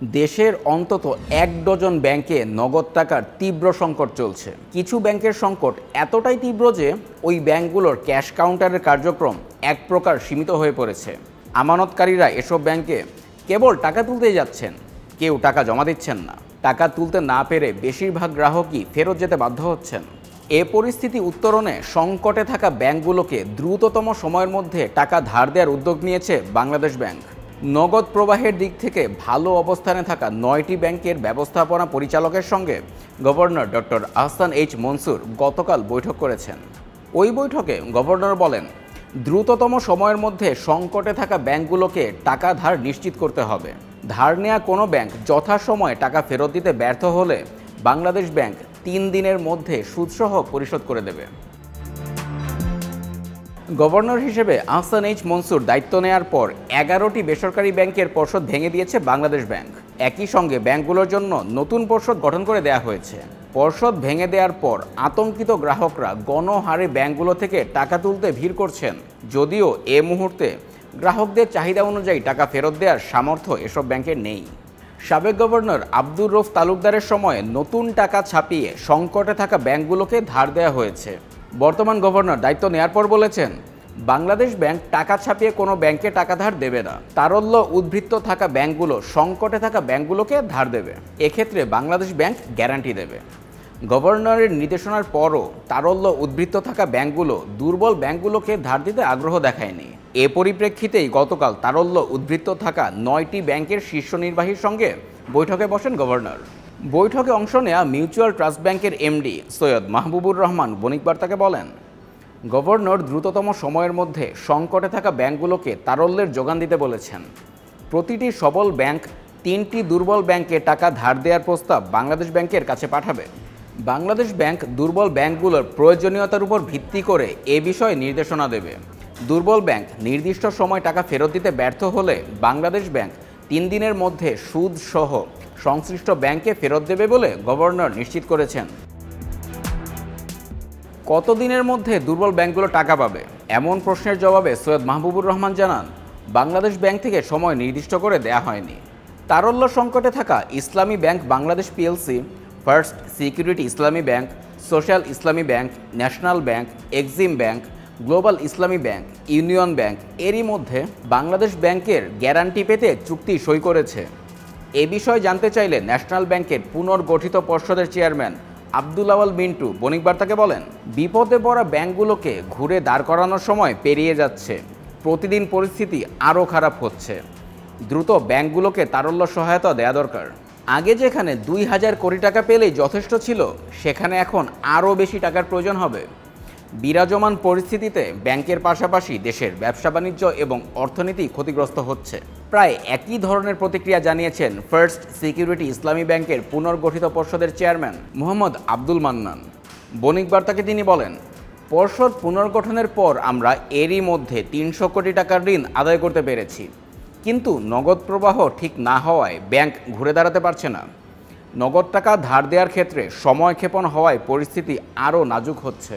দেশের অন্তত ১ ডজন ব্যাংকে নগদ টাকার তীব্র সংকট চলছে। কিছু ব্যাংকের সংকট এতটাই তীব্র যে ওই ব্যাংকগুলোর ক্যাশ কাউন্টারের কার্যক্রম এক প্রকার সীমিত হয়ে পড়েছে। আমানতকারীরা এসব ব্যাংকে কেবল টাকা তুলতেই যাচ্ছেন, কেউ টাকা জমা দিচ্ছেন না। টাকা তুলতে না পেরে বেশিরভাগ গ্রাহকই ফেরত যেতে বাধ্য হচ্ছেন। এ পরিস্থিতি উত্তরণে সংকটে থাকা ব্যাংকগুলোকে দ্রুততম সময়ের মধ্যে টাকা ধার দেওয়ার উদ্যোগ নিয়েছে বাংলাদেশ ব্যাংক। নগদ প্রবাহের দিক থেকে ভালো অবস্থানে থাকা ৯টি ব্যাংকের ব্যবস্থাপনা পরিচালকের সঙ্গে governor doctor Ahsan H Mansur গতকাল বৈঠক করেছেন। ওই বৈঠকে গভর্নর বলেন, দ্রুততম সময়ের মধ্যে সংকটে থাকা ব্যাংকগুলোকে টাকা ধার নিশ্চিত করতে হবে। ধার নেওয়া কোনো ব্যাংক যথাসময়ে টাকা ফেরত দিতে ব্যর্থ হলে বাংলাদেশ ব্যাংক ৩ দিনের মধ্যে সুদসহ পরিশোধ করে দেবে। গভর্নর হিসেবে আহসান এইচ মনসুর দায়িত্ব নেওয়ার পর ১১টি বেসরকারি ব্যাংকের পর্ষদ ভেঙে দিয়েছে বাংলাদেশ ব্যাংক। একই সঙ্গে ব্যাংকগুলোর জন্য নতুন পর্ষদ গঠন করে দেওয়া হয়েছে। পর্ষদ ভেঙে দেওয়ার পর আতঙ্কিত গ্রাহকরা গণহারে ব্যাংকগুলো থেকে টাকা তুলতে ভিড় করছেন। যদিও এ মুহূর্তে গ্রাহকদের চাহিদা অনুযায়ী টাকা ফেরত দেওয়ার সামর্থ্য এসব ব্যাংকের নেই। সাবেক গভর্নর আব্দুর রউফ তালুকদারের সময়ে নতুন টাকা ছাপিয়ে সংকটে থাকা ব্যাংকগুলোকে ধার দেওয়া হয়েছে। বর্তমান গভর্নর দায়িত্ব নেওয়ার পর বলেছেন, বাংলাদেশ ব্যাংক টাকা ছাপিয়ে কোনো ব্যাংকে টাকা ধার দেবে না। তারল্য উদ্বৃত্ত থাকা ব্যাংকগুলো সংকটে থাকা ব্যাংকগুলোকে ধার দেবে। এক্ষেত্রে বাংলাদেশ ব্যাংক গ্যারান্টি দেবে। গভর্নরের নির্দেশনার পরও তারল্য উদ্বৃত্ত থাকা ব্যাংকগুলো দুর্বল ব্যাংকগুলোকে ধার দিতে আগ্রহ দেখায়নি। এ পরিপ্রেক্ষিতেই গতকাল তারল্য উদ্বৃত্ত থাকা ৯টি ব্যাংকের শীর্ষ নির্বাহীর সঙ্গে বৈঠকে বসেন গভর্নর। বৈঠকে অংশ নেওয়া মিউচুয়াল ট্রাস্ট ব্যাংকের এমডি সৈয়দ মাহবুবুর রহমান বণিক বার্তাকে বলেন, গভর্নর দ্রুততম সময়ের মধ্যে সংকটে থাকা ব্যাংকগুলোকে তারল্যের যোগান দিতে বলেছেন। প্রতিটি সবল ব্যাংক ৩টি দুর্বল ব্যাংকে টাকা ধার দেওয়ার প্রস্তাব বাংলাদেশ ব্যাংকের কাছে পাঠাবে। বাংলাদেশ ব্যাংক দুর্বল ব্যাংকগুলোর প্রয়োজনীয়তার উপর ভিত্তি করে এ বিষয়ে নির্দেশনা দেবে। দুর্বল ব্যাংক নির্দিষ্ট সময় টাকা ফেরত দিতে ব্যর্থ হলে বাংলাদেশ ব্যাংক ৩ দিনের মধ্যে সুদ সহ সংশ্লিষ্ট ব্যাংকে ফেরত দেবে বলে গভর্নর নিশ্চিত করেছেন। কতদিনের মধ্যে দুর্বল ব্যাংকগুলো টাকা পাবে এমন প্রশ্নের জবাবে সৈয়দ মাহবুবুর রহমান জানান, বাংলাদেশ ব্যাংক থেকে সময় নির্দিষ্ট করে দেয়া হয়নি। তারল্য সংকটে থাকা ইসলামী bank Bangladesh PLC, first security ইসলামী ব্যাংক, সোশ্যাল ইসলামী bank, national bank, Exim bank, global ইসলামী ব্যাংক, ইউনিয়ন ব্যাংক এরই মধ্যে বাংলাদেশ ব্যাংকের গ্যারান্টি পেতে চুক্তি সই করেছে। এ বিষয়ে জানতে চাইলে ন্যাশনাল ব্যাংকের পুনর্গঠিত পর্ষদের চেয়ারম্যান আব্দুল আওয়াল মিন্টু বণিক বার্তাকে বলেন, বিপদে পড়া ব্যাংকগুলোকে ঘুরে দাঁড় করানোর সময় পেরিয়ে যাচ্ছে। প্রতিদিন পরিস্থিতি আরও খারাপ হচ্ছে। দ্রুত ব্যাংকগুলোকে তারল্য সহায়তা দেয়া দরকার। আগে যেখানে ২,০০০ কোটি টাকা পেলেই যথেষ্ট ছিল, সেখানে এখন আরও বেশি টাকার প্রয়োজন হবে। বিরাজমান পরিস্থিতিতে ব্যাংকের পাশাপাশি দেশের ব্যবসা বাণিজ্য এবং অর্থনীতি ক্ষতিগ্রস্ত হচ্ছে। প্রায় একই ধরনের প্রতিক্রিয়া জানিয়েছেন ফার্স্ট সিকিউরিটি ইসলামী ব্যাংকের পুনর্গঠিত পর্ষদের চেয়ারম্যান মোহাম্মদ আব্দুল মান্নান। বণিক বার্তাকে তিনি বলেন, পর্ষদ পুনর্গঠনের পর আমরা এরই মধ্যে ৩০০ কোটি টাকার ঋণ আদায় করতে পেরেছি, কিন্তু নগদ প্রবাহ ঠিক না হওয়ায় ব্যাংক ঘুরে দাঁড়াতে পারছে না। নগদ টাকা ধার দেওয়ার ক্ষেত্রে সময়ক্ষেপণ হওয়ায় পরিস্থিতি আরও নাজুক হচ্ছে।